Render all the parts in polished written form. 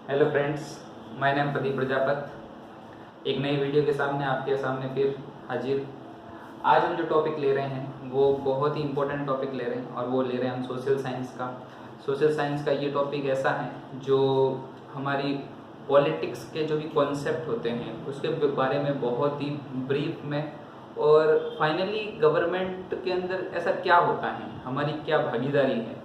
Hello friends, my name Pradeep Prajapat. एक नई video के सामने आपके सामने फिर हाजिर। आज हम जो टॉपिक ले रहे हैं वो बहुत ही इम्पोर्टेंट टॉपिक ले रहे हैं और वो ले रहे हैं हम सोशल साइंस का। सोशल साइंस का ये टॉपिक ऐसा है जो हमारी पॉलिटिक्स के जो भी कॉन्सेप्ट होते हैं उसके बारे में बहुत ही ब्रीफ में और फाइनली गवर्नमेंट के अंदर ऐसा क्या होता है, हमारी क्या भागीदारी है,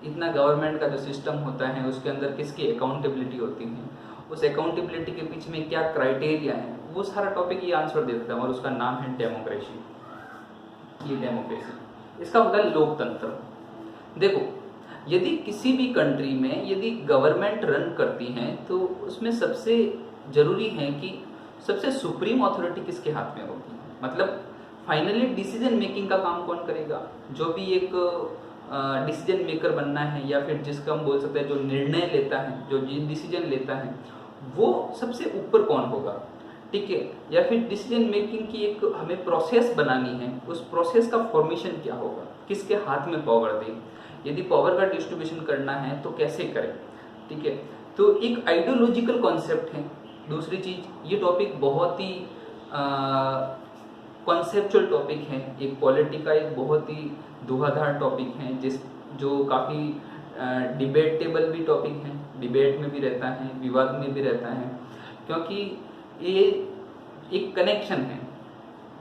इतना गवर्नमेंट का जो सिस्टम होता है उसके अंदर किसकी अकाउंटेबिलिटी होती है, उस अकाउंटेबिलिटी के पीछे में क्या क्राइटेरिया है, वो सारा टॉपिक ये आंसर दे देता है और उसका नाम है डेमोक्रेसी। ये डेमोक्रेसी इसका होता है लोकतंत्र। देखो, यदि किसी भी कंट्री में यदि गवर्नमेंट रन करती है तो उसमें सबसे जरूरी है कि सबसे सुप्रीम अथॉरिटी किसके हाथ में होगी, मतलब फाइनली डिसीजन मेकिंग का काम कौन करेगा। जो भी एक डिसीजन मेकर बनना है या फिर जिसका हम बोल सकते हैं जो निर्णय लेता है, जो डिसीजन लेता है, वो सबसे ऊपर कौन होगा, ठीक है। या फिर डिसीजन मेकिंग की एक हमें प्रोसेस बनानी है, उस प्रोसेस का फॉर्मेशन क्या होगा, किसके हाथ में पावर दे, यदि पावर का डिस्ट्रीब्यूशन करना है तो कैसे करें, ठीक है। तो एक आइडियोलॉजिकल कॉन्सेप्ट है। दूसरी चीज, ये टॉपिक बहुत ही कॉन्सेप्चुअल टॉपिक है, एक पॉलिटी का एक बहुत ही धुआंधार टॉपिक है जो काफ़ी डिबेटेबल भी टॉपिक है, डिबेट में भी रहता है, विवाद में भी रहता है, क्योंकि ये एक कनेक्शन है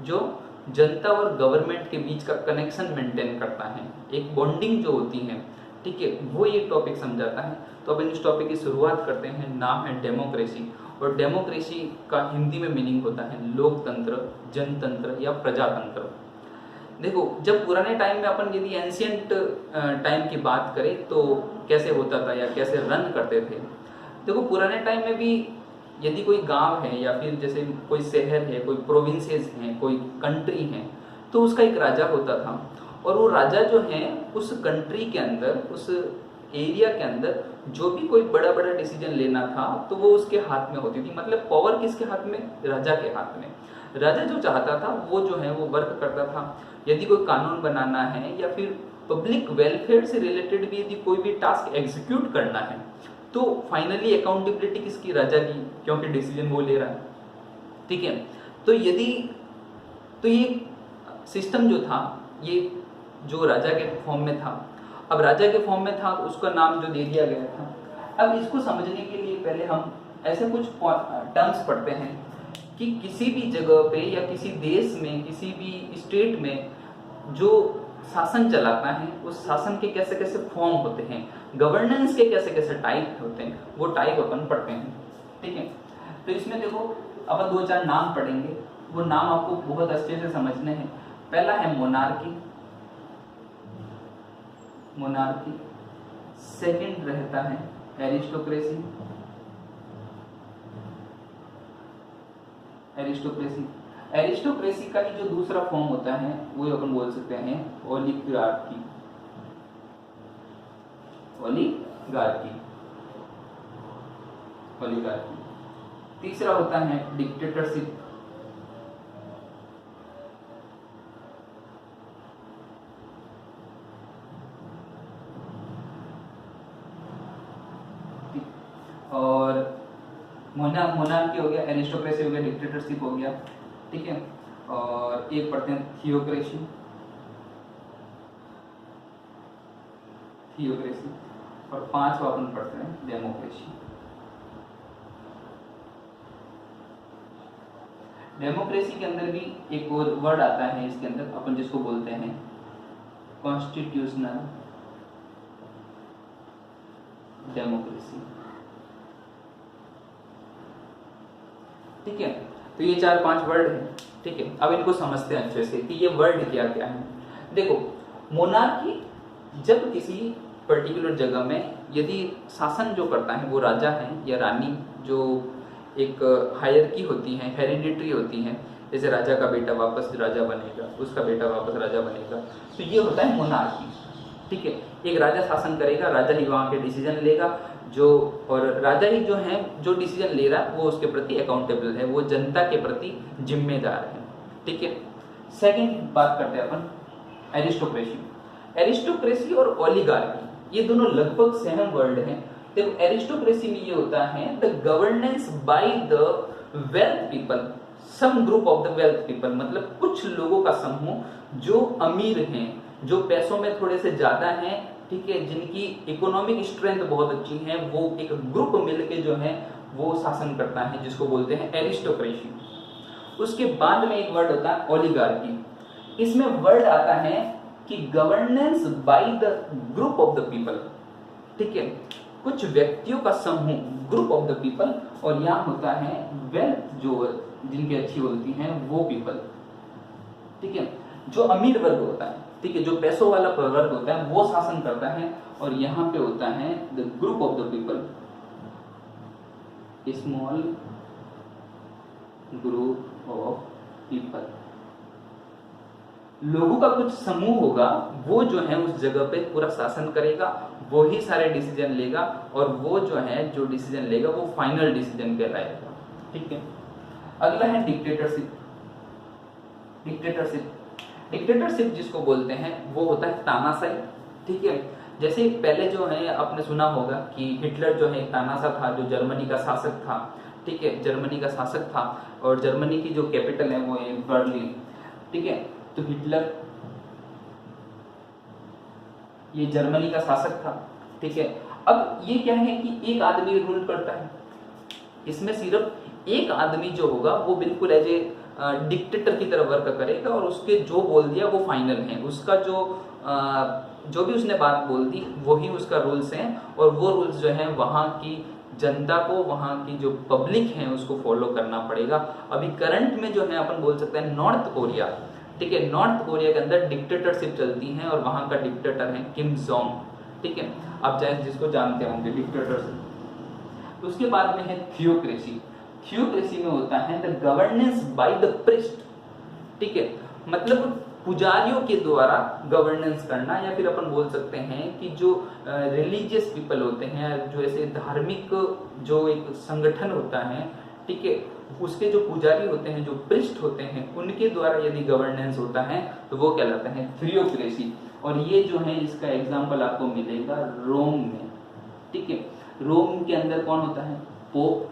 जो जनता और गवर्नमेंट के बीच का कनेक्शन मेंटेन करता है, एक बॉन्डिंग जो होती है, ठीक है, वो ये टॉपिक समझाता है। तो अपन इस टॉपिक की शुरुआत करते हैं। नाम है डेमोक्रेसी और डेमोक्रेसी का हिंदी में मीनिंग होता है लोकतंत्र, जनतंत्र या प्रजातंत्र। देखो, जब पुराने टाइम में अपन यदि एंशियंट टाइम की बात करें तो कैसे होता था या कैसे रन करते थे। देखो, पुराने टाइम में भी यदि कोई गांव है या फिर जैसे कोई शहर है, कोई प्रोविंसेस हैं, कोई कंट्री है, तो उसका एक राजा होता था और वो राजा जो है उस कंट्री के अंदर, उस एरिया के अंदर जो भी कोई बड़ा बड़ा डिसीजन लेना था तो वो उसके हाथ में होती थी। मतलब पावर किसके हाथ में, राजा के हाथ में। राजा जो चाहता था वो जो है वो वर्क करता था। यदि कोई कानून बनाना है या फिर पब्लिक वेलफेयर से रिलेटेड भी यदि कोई भी टास्क एग्जीक्यूट करना है तो फाइनली अकाउंटेबिलिटी किसकी, राजा की, क्योंकि डिसीजन वो ले रहा है, ठीक है। तो ये सिस्टम जो था, ये जो राजा के फॉर्म में था, अब राजा के फॉर्म में था तो उसका नाम जो दे दिया गया था। अब इसको समझने के लिए पहले हम ऐसे कुछ टर्म्स पढ़ते हैं कि किसी भी जगह पे या किसी देश में, किसी भी स्टेट में जो शासन चलाता है उस शासन के कैसे कैसे फॉर्म होते हैं, गवर्नेंस के कैसे कैसे टाइप होते हैं, वो टाइप अपन पढ़ते हैं, ठीक है। तो इसमें देखो, अपन 2-4 नाम पढ़ेंगे, वो नाम आपको बहुत अच्छे से समझने हैं। पहला है मोनार्की, सेकंड रहता है एरिस्टोक्रेसी, एरिस्टोक्रेसी का ही जो दूसरा फॉर्म होता है वो अपन बोल सकते हैं ओलिगार्की। तीसरा होता है डिक्टेटरशिप, और मोनार्की हो गया, एरिस्टोक्रेसी हो गया, डिक्टेटरशिप हो गया, ठीक है। और एक पढ़ते हैं थियोक्रेसी, और 5वां अपन पढ़ते हैं डेमोक्रेसी। डेमोक्रेसी के अंदर भी एक और वर्ड आता है इसके अंदर, अपन जिसको बोलते हैं कॉन्स्टिट्यूशनल डेमोक्रेसी, ठीक है। तो ये 4-5 वर्ड हैं, ठीक है। अब इनको समझते हैं अच्छे से कि ये वर्ड क्या क्या है। देखो, मोनार्की जब किसी पर्टिकुलर जगह में यदि शासन जो करता है वो राजा है या रानी, जो एक हायरकी होती है, हेरिडिटरी होती है, जैसे राजा का बेटा वापस राजा बनेगा, उसका बेटा वापस राजा बनेगा, तो ये होता है मोनार्की, ठीक है। एक राजा शासन करेगा, राजा ही वहाँ पे डिसीजन लेगा, और राजा ही जो है जो डिसीजन ले रहा है वो उसके प्रति अकाउंटेबल है, वो जनता के प्रति जिम्मेदार है, ठीक है। सेकंड बात करते हैं अपन एरिस्टोक्रेसी और ओलिगार्की, ये दोनों लगभग सेम वर्ड हैं, देखो एरिस्टोक्रेसी में ये होता है the governance by the wealth people, some group of the wealth people, मतलब कुछ लोगों का समूह जो अमीर हैं, जो पैसों में थोड़े से ज्यादा हैं, ठीक है, जिनकी इकोनॉमिक स्ट्रेंथ बहुत अच्छी है, वो एक ग्रुप मिलके जो है वो शासन करता है, जिसको बोलते हैं एरिस्टोक्रेसी। उसके बाद में एक वर्ड होता है ओलिगार्की। इसमें वर्ड आता है कि governance by the group of the people, ठीक है, कुछ व्यक्तियों का समूह, ग्रुप ऑफ द पीपल, और यहाँ होता है वेल्थ, जो जिनकी अच्छी होती हैं वो पीपल, ठीक है, जो अमीर वर्ग होता है, ठीक है, जो पैसों वाला वर्ग होता है वो शासन करता है, और यहाँ पे होता है the group of the people, small group of people, लोगों का कुछ समूह होगा, वो जो है उस जगह पे पूरा शासन करेगा, वो ही सारे डिसीजन लेगा, और वो जो है जो डिसीजन लेगा वो फाइनल डिसीजन कहलाएगा, ठीक है। अगला है डिक्टेटरशिप। डिक्टेटरशिप डिक्टेटरशिप जिसको बोलते हैं वो होता है तानाशाही, ठीक है। जैसे पहले जो है आपने सुना होगा कि हिटलर जो है तानाशाह था, जो जर्मनी का शासक था, ठीक है, जर्मनी का शासक था, और जर्मनी की जो कैपिटल है वो है बर्लिन, ठीक है। तो हिटलर ये जर्मनी का शासक था, ठीक है। अब ये क्या है कि एक आदमी रूल करता है, इसमें सिर्फ एक आदमी जो होगा वो बिल्कुल एज ए डिक्टेटर की तरह वर्क करेगा, और उसके जो बोल दिया वो फाइनल है, उसका जो भी उसने बात बोल दी वही उसका रूल्स हैं, और वो रूल्स जो हैं वहाँ की जनता को, वहाँ की जो पब्लिक है उसको फॉलो करना पड़ेगा। अभी करंट में जो है अपन बोल सकते हैं नॉर्थ कोरिया, ठीक है, नॉर्थ कोरिया के अंदर डिक्टेटरशिप चलती है, और वहाँ का डिक्टेटर है किम जोंग, ठीक है, आप चाहे जिसको जानते होंगे डिक्टेटरशिप। उसके बाद में है थियोक्रेसी। थियोक्रेसी में होता है the governance by the priest, ठीक है, मतलब पुजारियों के द्वारा गवर्नेंस करना, या फिर अपन बोल सकते हैं कि जो रिलीजियस पीपल होते हैं, जो ऐसे धार्मिक जो एक संगठन होता है, ठीक है, उसके जो पुजारी होते हैं, जो प्रीस्ट होते हैं, उनके द्वारा यदि गवर्नेंस होता है तो वो कहलाता है थियोक्रेसी। और ये जो है इसका एग्जाम्पल आपको मिलेगा रोम में, ठीक है। रोम के अंदर कौन होता है? पोप,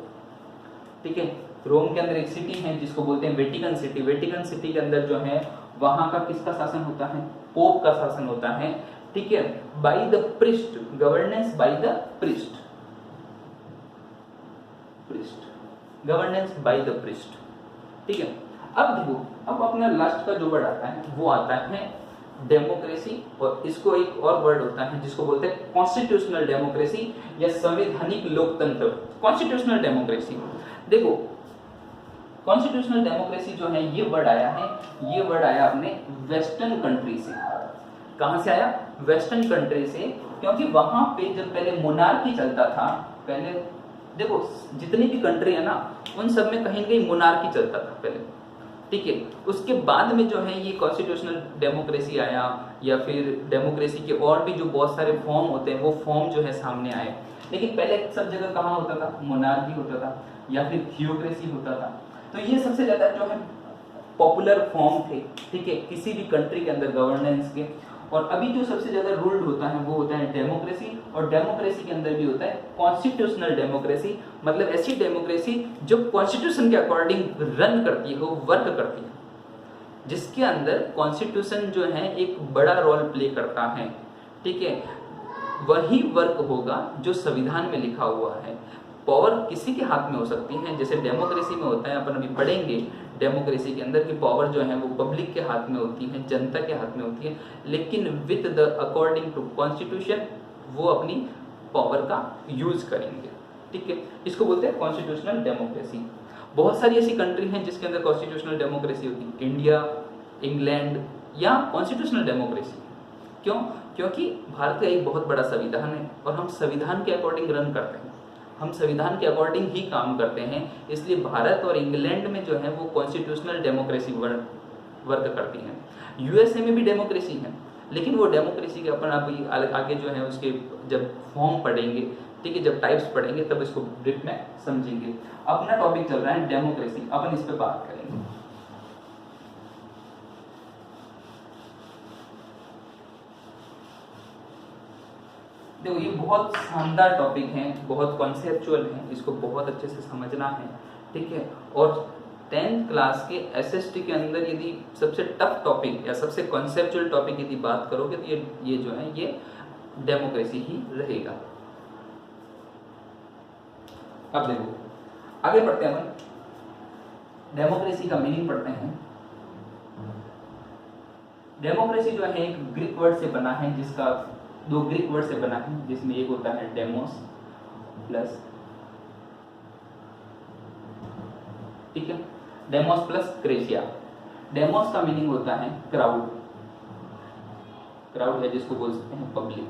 ठीक है। रोम के अंदर एक सिटी है जिसको बोलते हैं वेटिकन सिटी। वेटिकन सिटी के अंदर जो है वहां का किसका शासन होता है? पोप का शासन होता है, ठीक है। By the priest, governance by the priest, governance by the priest, ठीक है। अब देखो, अब अपना लास्ट का जो वर्ड आता है वो आता है डेमोक्रेसी, और इसको एक और वर्ड होता है जिसको बोलते हैं कॉन्स्टिट्यूशनल डेमोक्रेसी या संवैधानिक लोकतंत्र। कॉन्स्टिट्यूशनल डेमोक्रेसी, देखो कॉन्स्टिट्यूशनल डेमोक्रेसी जो है ये वर्ड आया है, ये वर्ड आया अपने वेस्टर्न कंट्री से। कहां से आया? वेस्टर्न कंट्री से, क्योंकि वहां पे जब पहले मोनार्की चलता था, पहले देखो जितनी भी कंट्री है ना उन सब में कहीं ना कहीं मोनार्की चलता था पहले, ठीक है। उसके बाद में जो है ये कॉन्स्टिट्यूशनल डेमोक्रेसी आया, या फिर डेमोक्रेसी के और भी जो बहुत सारे फॉर्म होते हैं वो फॉर्म जो है सामने आए। लेकिन पहले सब जगह कहाँ होता था? मोनार्की होता था या फिर थियोक्रेसी होता था। तो ये सबसे ज्यादा जो है पॉपुलर फॉर्म थे, ठीक है, किसी भी कंट्री के अंदर गवर्नेंस के। और अभी जो सबसे ज्यादा रूल्ड होता है वो होता है डेमोक्रेसी, और डेमोक्रेसी के अंदर भी होता है कॉन्स्टिट्यूशनल डेमोक्रेसी, मतलब ऐसी डेमोक्रेसी जो कॉन्स्टिट्यूशन के अकॉर्डिंग रन करती है, वो वर्क करती है, जिसके अंदर कॉन्स्टिट्यूशन जो है एक बड़ा रोल प्ले करता है, ठीक है। वही वर्क होगा जो संविधान में लिखा हुआ है। पावर किसी के हाथ में हो सकती है, जैसे डेमोक्रेसी में होता है, अपन अभी पढ़ेंगे डेमोक्रेसी के अंदर की पावर जो है वो पब्लिक के हाथ में होती है, जनता के हाथ में होती है, लेकिन with the according to constitution वो अपनी पावर का यूज करेंगे, ठीक है। इसको बोलते हैं कॉन्स्टिट्यूशनल डेमोक्रेसी। बहुत सारी ऐसी कंट्री हैं जिसके अंदर कॉन्स्टिट्यूशनल डेमोक्रेसी होती है, इंडिया, इंग्लैंड, या कॉन्स्टिट्यूशनल डेमोक्रेसी। क्यों? क्योंकि भारत का एक बहुत बड़ा संविधान है और हम संविधान के अकॉर्डिंग रन करते हैं, हम संविधान के अकॉर्डिंग ही काम करते हैं, इसलिए भारत और इंग्लैंड में जो है वो कॉन्स्टिट्यूशनल डेमोक्रेसी वर्क करती है। यूएसए में भी डेमोक्रेसी है, लेकिन वो डेमोक्रेसी के अपन अभी आगे जो है उसके जब फॉर्म पढ़ेंगे, ठीक है, जब टाइप्स पढ़ेंगे तब इसको ब्रीफ में समझेंगे। अपना टॉपिक चल रहा है डेमोक्रेसी, अपन इस पर बात करेंगे। देखो ये बहुत शानदार टॉपिक है, बहुत कॉन्सेप्चुअल है, इसको बहुत अच्छे से समझना है, ठीक है। और 10th क्लास के एसएसटी के अंदर यदि सबसे टफ टॉपिक या सबसे कॉन्सेप्चुअल टॉपिक यदि बात करोगे तो ये जो है ये डेमोक्रेसी ही रहेगा। अब देखो आगे बढ़ते हैं अपन, डेमोक्रेसी का मीनिंग पढ़ते हैं। डेमोक्रेसी जो है एक ग्रीक वर्ड से बना है, जिसका दो ग्रीक वर्ड से बना है, जिसमें एक होता है डेमोस प्लस, ठीक है, डेमोस प्लस क्रेशिया। डेमोस का मीनिंग होता है क्राउड, क्राउड है जिसको बोल सकते हैं पब्लिक।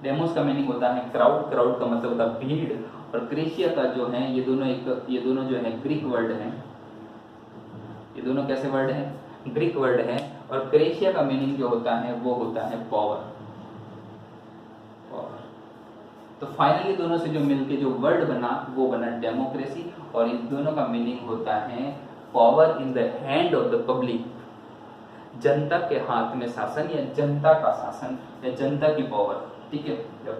डेमोस का मीनिंग होता है क्राउड, क्राउड का मतलब होता है भीड़। और क्रेशिया का जो है ये दोनों जो है ग्रीक वर्ड हैं, ये दोनों कैसे वर्ड हैं, ग्रीक वर्ड है। और क्रेशिया का मीनिंग जो होता है वो होता है पावर, पावर। तो फाइनली दोनों से जो मिलके जो वर्ड बना वो बना डेमोक्रेसी। और इन दोनों का मीनिंग होता है power in the hand of the public, जनता के हाथ में शासन या जनता का शासन या जनता की पावर, ठीक है,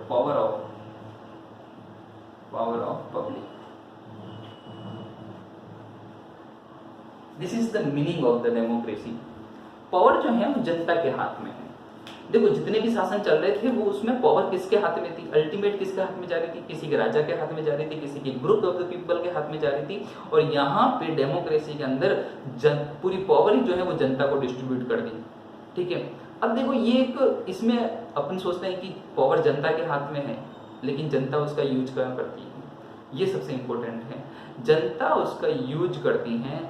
power of public. This is the meaning of the democracy. Power जो है वो जनता के हाथ में है। देखो जितने भी शासन चल रहे थे वो उसमें पावर किसके हाथ में थी, अल्टीमेट किसके हाथ में जा रही थी, किसी के राजा के हाथ में जा रही थी, किसी के ग्रुप ऑफ द पीपल के हाथ में जा रही थी। और यहाँ पे डेमोक्रेसी के अंदर पूरी पावर ही जो है वो जनता को डिस्ट्रीब्यूट कर दी, ठीक है। अब देखो ये एक, इसमें अपन सोचते हैं कि पावर जनता के हाथ में है, लेकिन जनता उसका यूज क्या करती है, ये सबसे इंपॉर्टेंट है। जनता उसका यूज करती है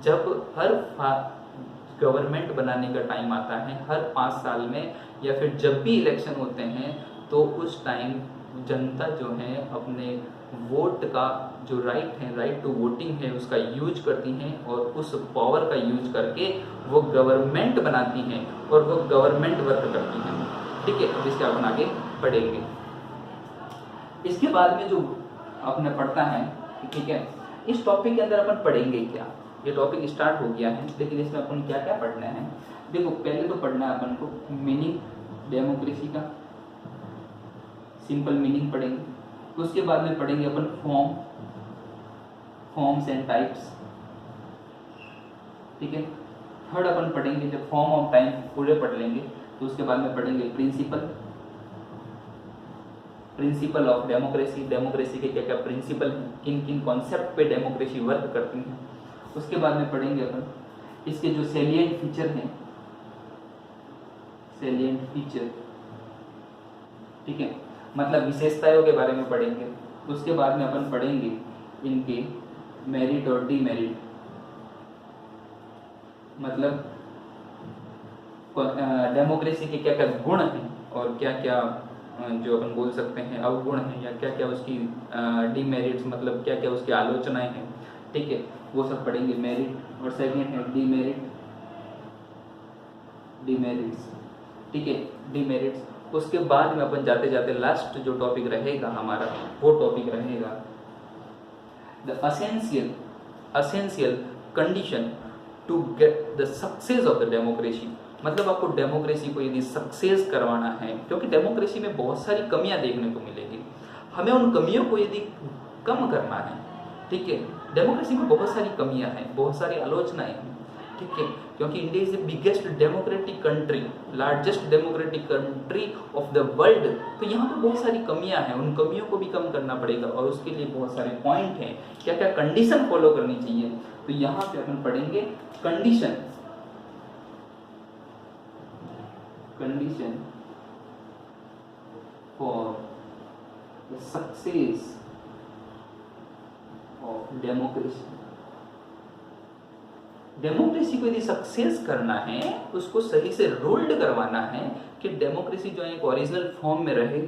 जब हर गवर्नमेंट बनाने का टाइम आता है, हर 5 साल में, या फिर जब भी इलेक्शन होते हैं तो उस टाइम जनता जो है अपने वोट का जो राइट है, राइट टू वोटिंग है, उसका यूज करती हैं। और उस पावर का यूज करके वो गवर्नमेंट बनाती हैं और वो गवर्नमेंट वर्क करती हैं, ठीक है। अब इसके अपन आगे पढ़ेंगे। इसके बाद में जो अपने पढ़ता है, ठीक है, इस टॉपिक के अंदर अपन पढ़ेंगे क्या, ये टॉपिक स्टार्ट हो गया है, लेकिन इसमें अपन क्या क्या पढ़ना है। देखो पहले तो पढ़ना है अपन को मीनिंग डेमोक्रेसी का, सिंपल मीनिंग पढ़ेंगे। उसके बाद में पढ़ेंगे अपन फॉर्म्स एंड टाइप्स, ठीक है। थर्ड अपन पढ़ेंगे, जब फॉर्म ऑफ टाइम पूरे पढ़ लेंगे तो उसके बाद में पढ़ेंगे प्रिंसिपल ऑफ डेमोक्रेसी, डेमोक्रेसी के क्या क्या प्रिंसिपल हैं, किन किन कॉन्सेप्ट पे डेमोक्रेसी वर्क करती है। उसके बाद में पढ़ेंगे अपन इसके जो सैलिएंट फीचर हैं, सैलिएंट फीचर, ठीक है, मतलब विशेषताओं के बारे में पढ़ेंगे। उसके बाद में अपन पढ़ेंगे इनके मेरिट और डीमेरिट, मतलब डेमोक्रेसी के क्या क्या गुण हैं और क्या क्या जो अपन बोल सकते हैं अवगुण हैं, या क्या क्या उसकी डीमेरिट्स, मतलब क्या क्या उसकी आलोचनाएं हैं, ठीक है, वो सब पढ़ेंगे। मेरिट और सेकंड है डीमेरिट्स, ठीक है, डीमेरिट्स। उसके बाद में अपन जाते जाते लास्ट जो टॉपिक रहेगा हमारा, वो टॉपिक रहेगा the essential condition to get the success of the democracy. मतलब आपको डेमोक्रेसी को यदि सक्सेस करवाना है, क्योंकि डेमोक्रेसी में बहुत सारी कमियां देखने को मिलेगी, हमें उन कमियों को यदि कम करना है, ठीक है, डेमोक्रेसी में बहुत सारी कमियां हैं, बहुत सारी आलोचनाएं हैं, ठीक है, क्योंकि India is the biggest democratic country, largest democratic country of the world. तो यहाँ पर बहुत सारी कमियां हैं, उन कमियों को भी कम करना पड़ेगा और उसके लिए बहुत सारे पॉइंट हैं, क्या क्या कंडीशन फॉलो करनी चाहिए। तो यहाँ पे अपन पढ़ेंगे condition for the success of democracy. Democracy को यदि सक्सेस करना है, उसको सही से रूल्ड करवाना है कि डेमोक्रेसी जो है एक ओरिजिनल फॉर्म में रहे,